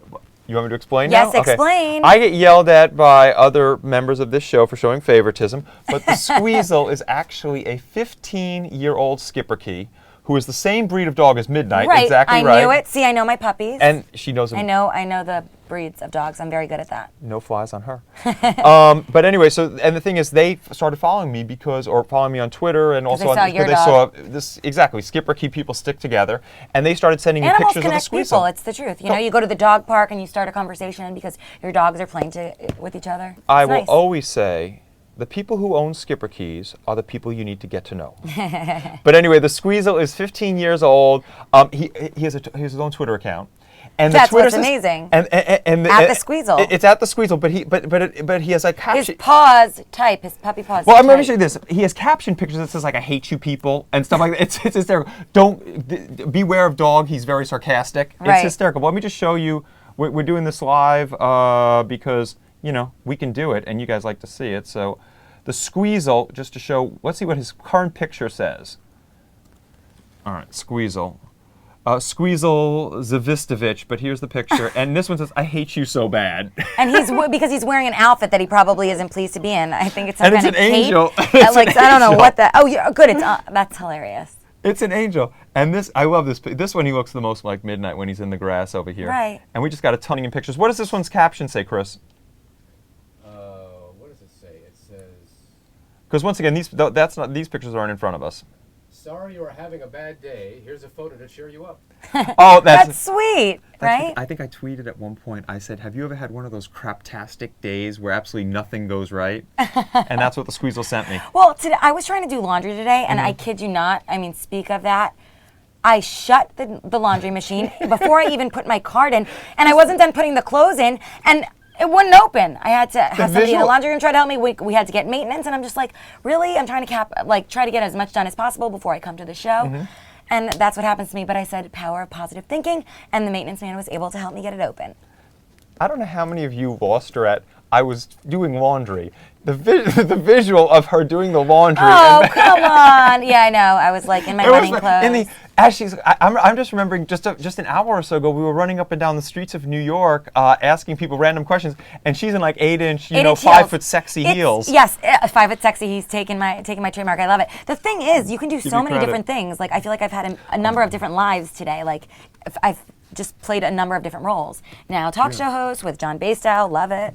You want me to explain Yes, now? Okay. explain. I get yelled at by other members of this show for showing favoritism, but the Squeezle is actually a 15-year-old Schipperke who is the same breed of dog as Midnight. Right. Exactly I right. knew it. See, I know my puppies. And she knows him. I know the breeds of dogs. I'm very good at that. No flies on her. But anyway, and the thing is, they started following me or following me on Twitter, and also they saw your they saw this exactly. Schipperke people stick together, and they started sending me Animals pictures of the connect people. Squeezle. It's the truth. You know, you go to the dog park and you start a conversation because your dogs are playing with each other. I It's will nice. always say the people who own skipper keys are the people you need to get to know. But anyway, the Squeezle is 15 years old. He has his own Twitter account. And That's what's amazing. And at the Squeezle. It's at the Squeezle, but he has like his paws type, his puppy paws. Well, I'm going to show you this. He has caption pictures that says like "I hate you people" and stuff like that. It's hysterical. Beware of dog. He's very sarcastic. Right. It's hysterical. But let me just show you. We're doing this live because we can do it, and you guys like to see it. So, the Squeezle, just to show. Let's see what his current picture says. All right, Squeezle. Squeezle Zavistovich, but here's the picture, and this one says, "I hate you so bad." And because he's wearing an outfit that he probably isn't pleased to be in. I think it's some and kind it's of an cape. angel. I don't know what that. Oh, yeah, good. It's that's hilarious. It's an angel, and I love this. This one, he looks the most like Midnight when he's in the grass over here. Right. And we just got a ton of pictures. What does this one's caption say, Chris? What does it say? It says, Because once again, these pictures aren't in front of us. "Sorry you are having a bad day. Here's a photo to cheer you up." Oh, That's sweet, right? I think I tweeted at one point. I said, "Have you ever had one of those craptastic days where absolutely nothing goes right?" And that's what the Squeezle sent me. Well, today I was trying to do laundry today, and I kid you not. I mean, speak of that. I shut the laundry machine before I even put my card in, and I wasn't done putting the clothes in, and it wouldn't open. I had to have somebody in the laundry room try to help me. We had to get maintenance, and I'm just like, really? I'm trying to try to get as much done as possible before I come to the show. And that's what happens to me. But I said, power of positive thinking, and the maintenance man was able to help me get it open. I don't know how many of you lost her at. I was doing laundry. The visual of her doing the laundry. Oh, come on. Yeah, I know. I was like in my running clothes. I'm just remembering just an hour or so ago, we were running up and down the streets of New York asking people random questions, and she's in like 8-inch, 5-foot sexy heels. Yes, 5-foot sexy. He's taking my trademark. I love it. The thing is, you can do so many different things. Like I feel like I've had a number of different lives today. Like I've just played a number of different roles. Now talk show host with John Basedow. Love it.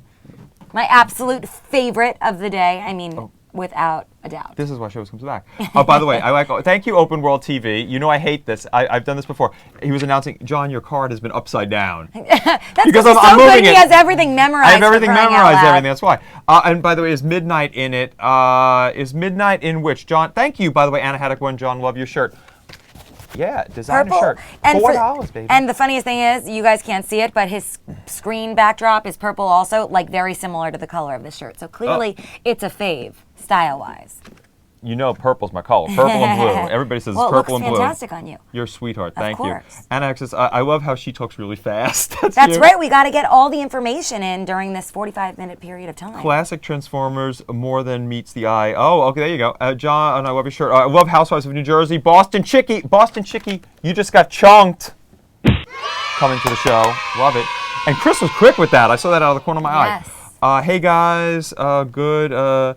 My absolute favorite of the day. I mean, without a doubt. This is why shows comes back. Oh, by the way, thank you, Open World TV. You know I hate this. I've done this before. He was announcing, John, your card has been upside down. That's because I'm moving good. He has everything memorized. I have everything memorized. Everything. That's why. And by the way, is Midnight in it? Is Midnight in which? John, thank you. By the way, Anna Haddock one. John, love your shirt. Yeah, designer purple shirt. and $4, baby. And the funniest thing is, you guys can't see it, but his screen backdrop is purple also, like very similar to the color of this shirt. So clearly, it's a fave, style-wise. You know purple's my color. Purple and blue. Everybody says well, purple and blue. It looks fantastic on you. You're a sweetheart. Thank you. Anna Haddock says, I love how she talks really fast. That's right. We got to get all the information in during this 45-minute period of time. Classic Transformers, more than meets the eye. Oh, okay, there you go. John, I love your shirt. I love Housewives of New Jersey. Boston Chickie, you just got chunked. Coming to the show. Love it. And Chris was quick with that. I saw that out of the corner of my eye. Hey guys, good.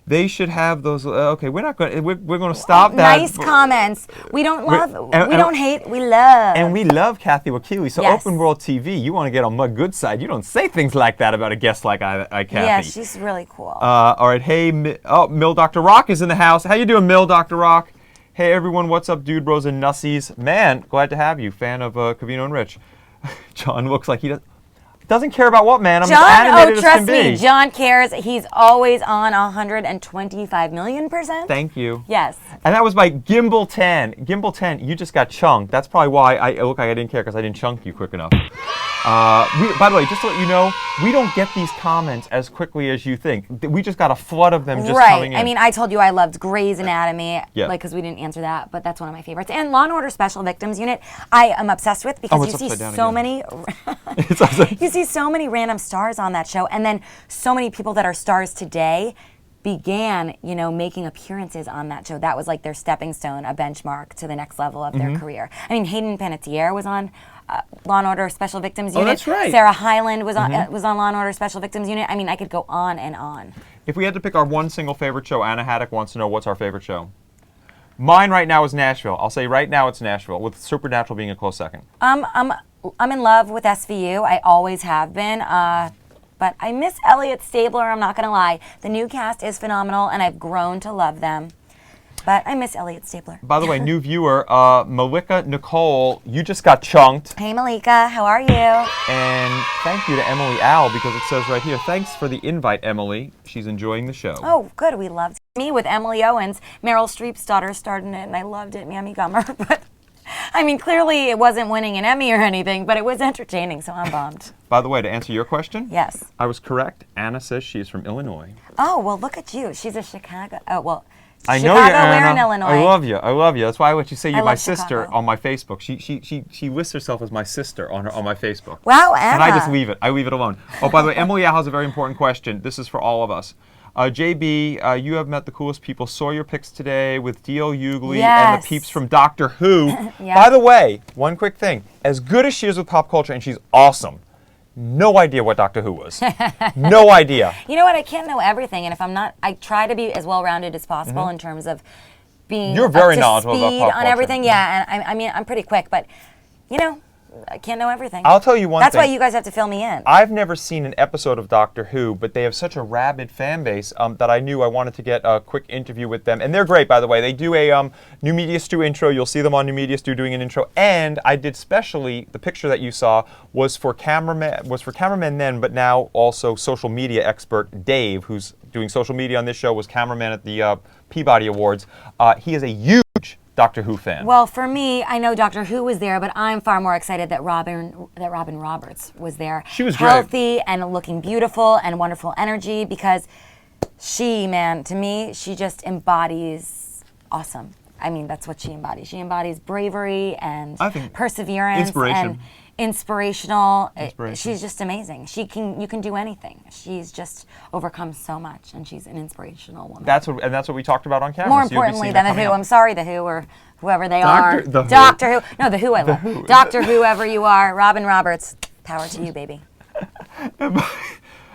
They should have those. Okay, we're not going. We're going to stop that. Nice comments. We don't love. We don't hate. We love. And we love Kathy Wakile. So yes. Open World TV, you want to get on my good side. You don't say things like that about a guest like Kathy. Yeah, she's really cool. All right. Hey, Mill Dr. Rock is in the house. How you doing, Mill Dr. Rock? Hey everyone, what's up, dude, bros and nussies? Man, glad to have you. Fan of Covino and Rich. John looks like he doesn't care about what, man. I'm John, as animated trust as can me, be. John cares. He's always on 125 million%. Thank you. Yes. And that was by Gimbal 10. Gimbal 10, you just got chunked. That's probably why I look like I didn't care, because I didn't chunk you quick enough. By the way, just to let you know, we don't get these comments as quickly as you think. We just got a flood of them just coming in. I mean, I told you I loved Grey's Anatomy, yeah. because we didn't answer that, but that's one of my favorites. And Law & Order Special Victims Unit, I am obsessed with, because you see so many you see so many random stars on that show, and then so many people that are stars today began, making appearances on that show. That was like their stepping stone, a benchmark to the next level of their career. I mean, Hayden Panettiere was on Law & Order Special Victims Unit. Oh, that's right. Sarah Hyland was on Law & Order Special Victims Unit. I mean, I could go on and on. If we had to pick our one single favorite show, Anna Haddock wants to know what's our favorite show. Mine right now is Nashville. I'll say right now it's Nashville, with Supernatural being a close second. I'm in love with SVU. I always have been. But I miss Elliot Stabler, I'm not going to lie. The new cast is phenomenal, and I've grown to love them. But I miss Elliot Stapler. By the way, new viewer, Malika Nicole, you just got chunked. Hey Malika, how are you? And thank you to Emily Al, because it says right here, thanks for the invite, Emily. She's enjoying the show. Oh, good. We loved Me with Emily Owens. Meryl Streep's daughter starred in it, and I loved it. Mammy Gummer. But I mean, clearly it wasn't winning an Emmy or anything, but it was entertaining, so I'm bummed. By the way, to answer your question, Yes. I was correct. Anna says she is from Illinois. Oh, well, look at you. She's a Chicago. Oh, well, I Chicago, know you, Anna. where in Illinois? I love you. I love you. That's why I let you say you're I my love sister Chicago. on my Facebook. She lists herself as my sister on my Facebook. Wow, Anna. And I just leave it. I leave it alone. Oh, by the way, Emily Al has a very important question. This is for all of us. JB, you have met the coolest people. Saw your pics today with D.L. Hughley and the Yes. peeps from Doctor Who. Yeah. By the way, one quick thing. As good as she is with pop culture, and she's awesome, no idea what Doctor Who was. No idea. You know what? I can't know everything, and if I'm not, I try to be as well-rounded as possible in terms of being You're very up to knowledgeable about speed pop on culture. everything. Yeah, and I mean, I'm pretty quick, but you know, I can't know everything. I'll tell you one That's thing. why you guys have to fill me in. I've never seen an episode of Doctor Who, but they have such a rabid fan base that I knew I wanted to get a quick interview with them. And they're great, by the way. They do a New Media Stew intro. You'll see them on New Media Stew doing an intro. And I did specially, the picture that you saw was for cameramen then, but now also social media expert Dave, who's doing social media on this show, was cameraman at the Peabody Awards. He is a huge Doctor Who fan. Well, for me, I know Doctor Who was there, but I'm far more excited that Robin Roberts was there. She was great. Healthy and looking beautiful and wonderful energy, because she, man, to me, she just embodies awesome. I mean, that's what she embodies. She embodies bravery and I think perseverance inspiration. and inspirational. Inspiration. She's just amazing. You can do anything. She's just overcome so much, and she's an inspirational woman. That's what we talked about on camera. More So you'll be importantly seeing than that the Who. coming up. I'm sorry, the Who, or whoever they Doctor- are. the Who. Doctor Who. No, the Who I love. Who. Doctor Whoever you are. Robin Roberts. Power to you, baby.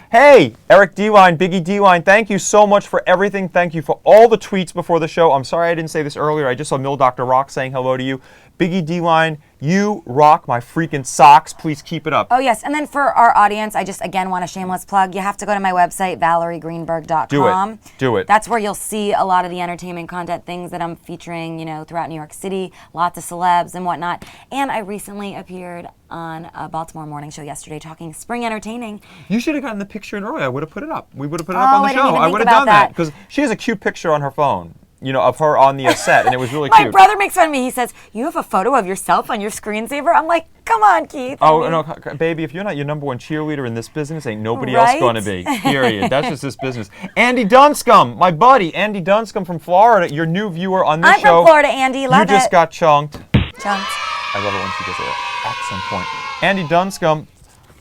Hey, Eric D-Line, Biggie D-Line, thank you so much for everything. Thank you for all the tweets before the show. I'm sorry I didn't say this earlier. I just saw Mill Dr. Rock saying hello to you. Biggie D-Line, you rock my freaking socks. Please keep it up. Oh, yes. And then for our audience, I just, again, want a shameless plug. You have to go to my website, valeriegreenberg.com. Do it. That's where you'll see a lot of the entertainment content, things that I'm featuring, throughout New York City, lots of celebs and whatnot. And I recently appeared on a Baltimore morning show yesterday talking spring entertaining. You should have gotten the picture in earlier. I would have put it up. We would have put it up on the I didn't show. even I think would have about done that that. because she has a cute picture on her phone, of her on the set, and it was really My cute. brother makes fun of me. He says, "You have a photo of yourself on your screensaver?" I'm like, "Come on, Keith." Oh, no, baby, if you're not your number one cheerleader in this business, ain't nobody else Right? going to be. Period. That's just this business. Andy Dunscombe, my buddy, Andy Dunscombe from Florida, your new viewer on this I'm show. from Florida, Andy. Love You just it. got chunked. Chunked. I love it when she does it at some point. Andy Dunscombe,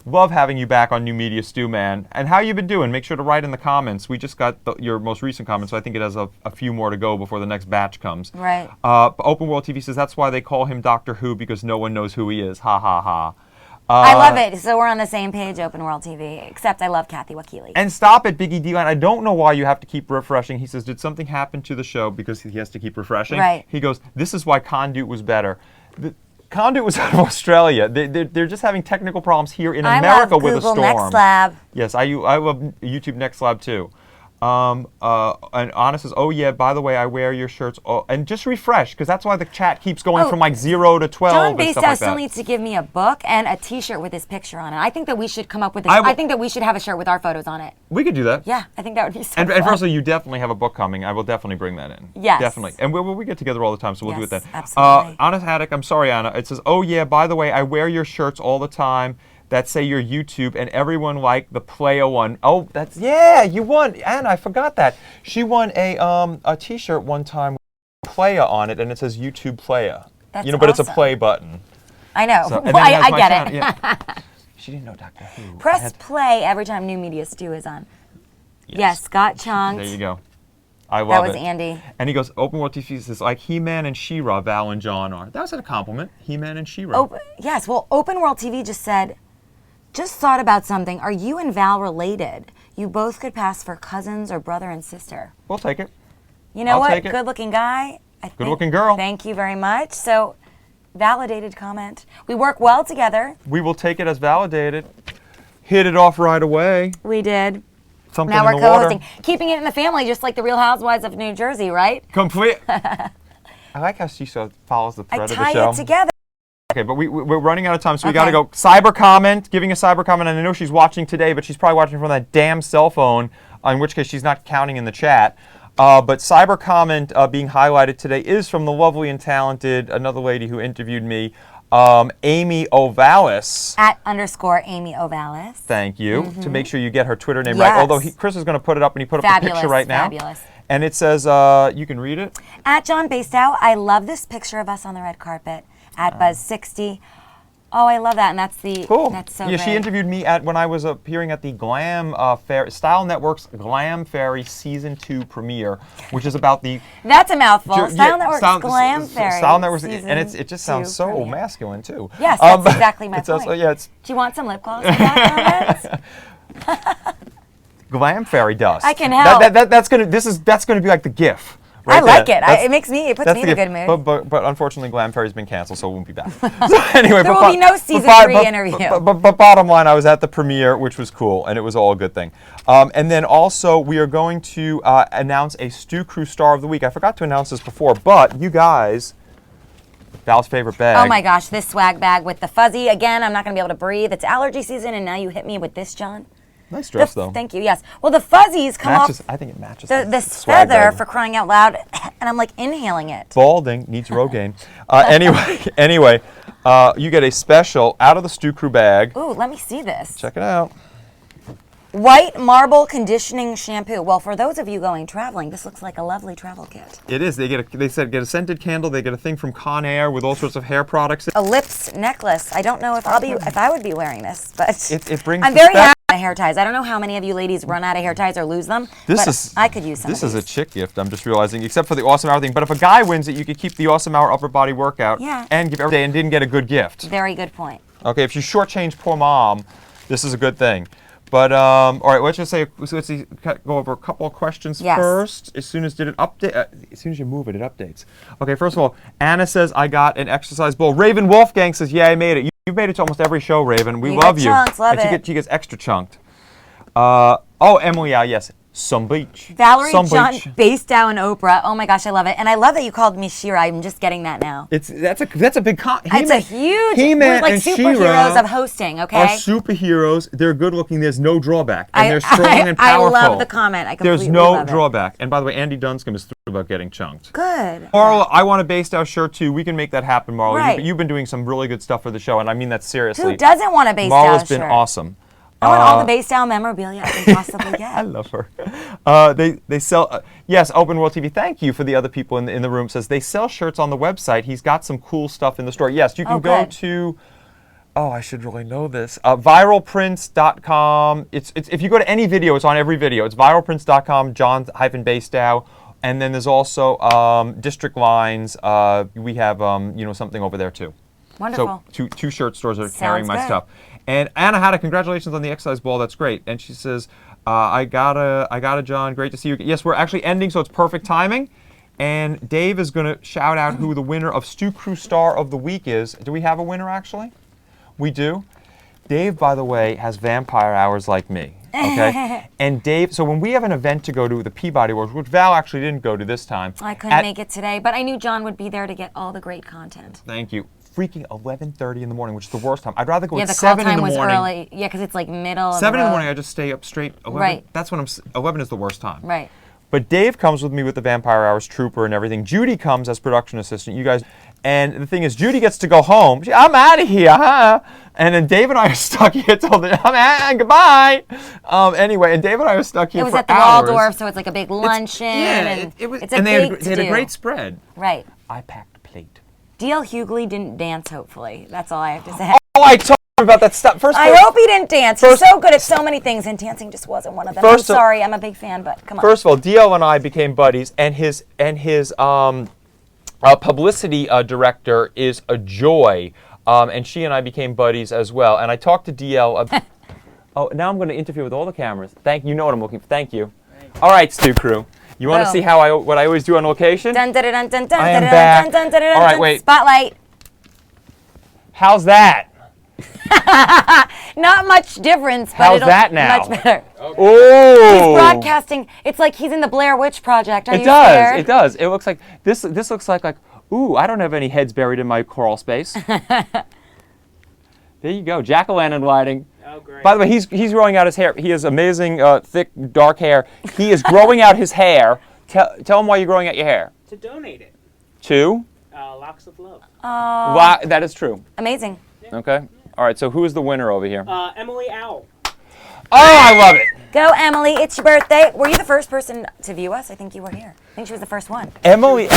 love having you back on New Media Stew, man. And how you been doing? Make sure to write in the comments. We just got your most recent comments, so I think it has a few more to go before the next batch comes. Right. Open World TV says that's why they call him Doctor Who, because no one knows who he is. Ha ha ha. I love it. So we're on the same page, Open World TV, except I love Kathy Wakile. And stop it, Biggie D-Line. I don't know why you have to keep refreshing. He says, did something happen to the show? Because he has to keep refreshing. Right. He goes, this is why Conduit was better. Conduit was out of Australia. They're just having technical problems here in America love with Google a storm. Next Lab. Yes, I love YouTube Next Lab too. And Anna says, oh yeah, by the way, I wear your shirts. Oh, and just refresh, because that's why the chat keeps going from like 0 to 12 John and stuff Basedow like still that. needs to give me a book and a T-shirt with his picture on it. I think that we should come up with I think that we should have a shirt with our photos on it. We could do that. Yeah, I think that would be so And fun. firstly, you definitely have a book coming. I will definitely bring that in. Yes. Definitely. And we get together all the time, so we'll do it Yes, then. absolutely. Anna Haddock, I'm sorry, Anna. It says, oh yeah, by the way, I wear your shirts all the time that say your YouTube, and everyone liked the Playa one. Oh, you won. Anna, I forgot that. She won a T-shirt one time with Playa on it, and it says YouTube Playa. That's but it's a awesome. play button. I know. So, and Well, then it has I my get channel. it. Yeah. She didn't know Doctor Who. Press play every time New Media Stew is on. Yes, Scott Chunked. There you go. I love That was it. Andy. And he goes, Open World TV says, like He-Man and She-Ra, Val and John are. That was a compliment. He-Man and She-Ra. Yes, well, Open World TV just said, just thought about something. Are you and Val related? You both could pass for cousins or brother and sister. We'll take it. You know I'll what? take it. Good-looking guy. Good-looking girl. Thank you very much. So, validated comment. We work well together. We will take it as validated. Hit it off right away. We did. something Now in we're the water. co-hosting, keeping it in the family, just like the Real Housewives of New Jersey, right? Complete. I like how she follows the thread I of the tie show. it together. Okay, but we're running out of time, so we Okay. got to go. Cyber comment, giving a cyber comment, and I know she's watching today, but she's probably watching from that damn cell phone, in which case she's not counting in the chat. But cyber comment being highlighted today is from the lovely and talented, another lady who interviewed me, Amy Ovalis. @ Amy Ovalis. Thank you. To make sure you get her Twitter name Yes. right. Although Chris is going to put it up, and he put up the picture right now. Fabulous. And it says, you can read it. @John Basedow, I love this picture of us on the red carpet. @Buzz60. Oh, I love that, and that's the Cool. That's so yeah, great. she interviewed me when I was appearing at the Glam Fair, Style Network's Glam Fairy Season 2 premiere, which is about the That's a mouthful. Style yeah, Network's Glam Fairy. Style Network's, Season and it just sounds 2 so premiere. masculine too. Yes, that's exactly my it's point. Also, yeah, it's Do you want some lip gloss? In that comment? Glam Fairy dust. I can help. That's gonna be like the GIF. I right like there. it. That's- It puts that's me the in a gift. good mood. But unfortunately, Glam Fairy's been canceled, so it won't be back. So anyway, There but will be no season 3 interview. But bottom line, I was at the premiere, which was cool, and it was all a good thing. And then also, we are going to announce a Stew Crew Star of the Week. I forgot to announce this before, but you guys, Val's favorite bag. Oh my gosh, this swag bag with the fuzzy. Again, I'm not going to be able to breathe. It's allergy season, and now you hit me with this, John. Nice dress, though. Thank you, yes. Well, the fuzzies come Matches, off I think it matches the swag feather, bag. for crying out loud, and I'm like inhaling it. Balding needs Rogaine. Anyway, you get a special out of the Stew Crew bag. Ooh, let me see this. Check it out. White marble conditioning shampoo. Well, for those of you going traveling, this looks like a lovely travel kit. It is. They said get a scented candle. They get a thing from Conair with all sorts of hair products. A lips necklace. I don't know if I would be wearing this, but It brings. I'm very happy with my hair ties. I don't know how many of you ladies run out of hair ties or lose them. But I could use some. This of is a these. chick gift. I'm just realizing, except for the Awesome Hour thing. But if a guy wins it, you could keep the Awesome Hour upper body workout and give every day and didn't get a good gift. Very good point. Okay, if you shortchange poor mom, this is a good thing. But all right, let's go over a couple of questions first. As soon as you move it, it updates. Okay, first of all, Anna says I got an exercise ball. Raven Wolfgang says, yeah, I made it. You've made it to almost every show, Raven. We love you. Chunks, love and it. She gets extra chunked. Emily, yes. Some beach. Valerie, Some John, beach. Basedow, and Oprah. Oh my gosh, I love it. And I love that you called me She-Ra. I'm just getting that now. That's a big It's a huge. He-Man we're like and superheroes She-Ra of hosting, okay? are superheroes. They're good looking. There's no drawback. And they're strong and powerful. I love the comment. I completely There's no love it. drawback. And by the way, Andy Dunscombe is thrilled about getting chunked. Good. Marla, I want a Basedow shirt too. We can make that happen, Marla. Right. You've been doing some really good stuff for the show, and I mean that seriously. Who doesn't want a Basedow Marla's shirt? been awesome. I want all the Basedow memorabilia I can possibly get. I love her. They sell, yes, Open World TV, thank you for the other people in the room, says they sell shirts on the website. He's got some cool stuff in the store. Yes, you can go to, I should really know this, viralprints.com. It's if you go to any video, it's on every video. It's viralprints.com, John-Basedow. And then there's also District Lines. We have, something over there too. Wonderful. So two shirt stores are Sounds carrying my good. stuff. And Anna Haddock, congratulations on the exercise ball. That's great. And she says, I got a John. Great to see you. Yes, we're actually ending, so it's perfect timing. And Dave is going to shout out who the winner of Stew Crew Star of the Week is. Do we have a winner, actually? We do. Dave, by the way, has vampire hours like me. Okay? And Dave, so when we have an event to go to, the Peabody Awards, which Val actually didn't go to this time. I couldn't make it today, but I knew John would be there to get all the great content. Thank you. Freaking 11:30 in the morning, which is the worst time. I'd rather go at the call 7 time in the was morning. early. Yeah, because it's like middle of 7 in the road. morning, I just stay up straight. 11, Right. That's when 11 is the worst time. Right. But Dave comes with me with the Vampire Hours Trooper and everything. Judy comes as production assistant. You guys, and the thing is, Judy gets to go home. I'm out of here, huh? And then Dave and I are stuck here till goodbye. Anyway, and Dave and I are stuck here It was for at the hours. Waldorf, so it's like a big luncheon. And it's a and big they had a to-do. great spread. Right. I packed a plate. D.L. Hughley didn't dance, hopefully. That's all I have to say. Oh, I told him about that stuff. I hope he didn't dance. He's so good at so many things, and dancing just wasn't one of them. I'm sorry, I'm a big fan, but come on. First of all, DL and I became buddies, and his publicity director is a joy, and she and I became buddies as well. And I talked to DL. Oh, now I'm going to interfere with all the cameras. You know what I'm looking for. Thank you. All right, Stew Crew. You want to see what I always do on location? Dun, dun, dun, dun, dun, I am dun, back. dun, dun, dun, dun, All right, dun. wait. Spotlight. How's that? Not much difference, but How's it'll that now? much better. Oh! He's broadcasting. It's like he's in the Blair Witch Project. Are It you does. scared? It does. It looks like this. This looks like. Ooh, I don't have any heads buried in my crawl space. There you go, jack-o'-lantern lighting. Oh, great. By the way, he's growing out his hair. He has amazing, thick, dark hair. He is growing out his hair. Tell him why you're growing out your hair. To donate it. To? Locks of Love. That is true. Amazing. Okay. All right. So who is the winner over here? Emily Owl. Oh, I love it. Go, Emily. It's your birthday. Were you the first person to view us? I think you were here. I think she was the first one. Emily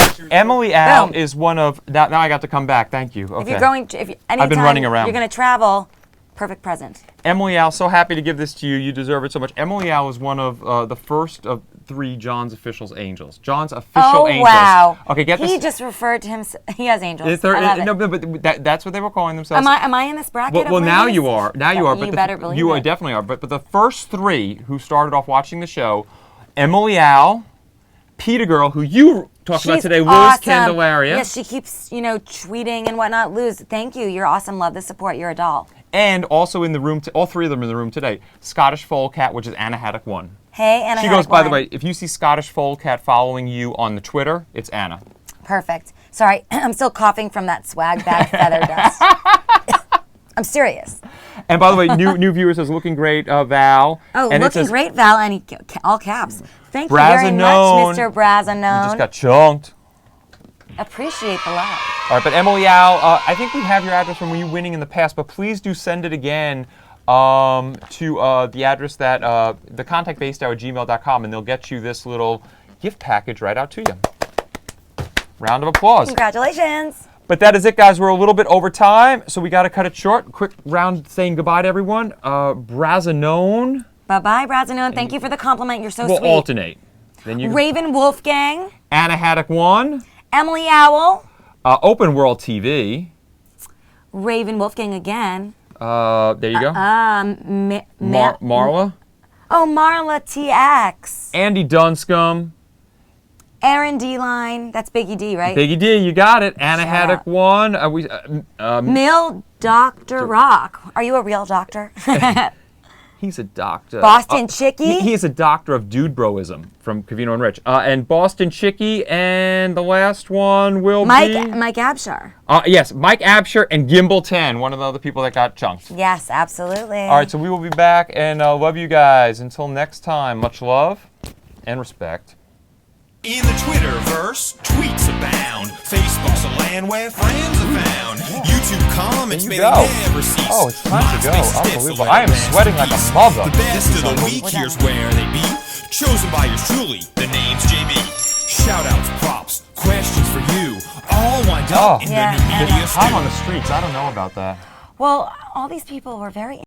Al Boom. is one of. Now I got to come back. Thank you. Okay. If you're going, anytime been running around. you're going to travel, perfect present. Emily Al, so happy to give this to you. You deserve it so much. Emily Al is one of the first of 3 John's official angels. John's official angels. Wow. Okay, get this. He just referred to him. He has angels. Is there- I love it. no, but that's what they were calling themselves. Am I in this bracket? Well, of now ladies? you are. Now you are. You But better believe you it. definitely are. But the first 3 who started off watching the show, Emily Al, Peta Girl, who you talked about She's today, Luz awesome. Candelaria. Yes, she keeps, tweeting and whatnot. Luz, thank you. You're awesome. Love the support. You're a doll. And also in the room, all 3 of them in the room today, Scottish Foalcat, which is Anna Haddock 1. Hey, Anna. She goes, by the way, if you see Scottish Foalcat following you on the Twitter, it's Anna. Perfect. Sorry, I'm still coughing from that swag bag feather dust. I'm serious. And by the way, new viewer says, looking great, Val. Oh, and it looking says, great, Val, and all caps. Thank you very much, Brazzanone. Mr. You Brazzanone. just got chunked. Appreciate the love. All right, but Emily Al, I think we have your address from you winning in the past, but please do send it again to the address that the contact basedow@gmail.com, and they'll get you this little gift package right out to you. Round of applause. Congratulations. But that is it, guys. We're a little bit over time, so we got to cut it short. Quick round saying goodbye to everyone. Brazzanone. Bye-bye, Brazzanone. Thank you for the compliment. You're so We'll sweet. alternate. Then you Raven Wolfgang. Anna Haddock 1. Emily Owl. Open World TV. Raven Wolfgang again. There you go. Marla. Oh, Marla TX. Andy Dunscombe. Aaron D-Line. That's Biggie D, right? Biggie D, you got it. Anna Shut Haddock up. 1. Mill Dr. Rock. Are you a real doctor? He's a doctor. Boston Chickie. He is a doctor of dude broism from Covino and Rich. And Boston Chickie, and the last one will be... Mike Abshar. Yes, Mike Abshar and Gimbal 10, one of the other people that got chunked. Yes, absolutely. All right, so we will be back, and love you guys. Until next time, much love and respect. In the Twitterverse, tweets abound. Facebook's a land where friends are found. YouTube comments There may you go. they never cease. Oh, it's time to go. MySpace is dead, so Unbelievable. let I am it rest sweating in like a peace. mother. The best of the unbelievable. week, here's where they be. Chosen by yours truly, the name's JB. Shoutouts, props, questions for you. All wind up in Yeah. the new media I'm on studio. the streets. I don't know about that. Well, all these people were very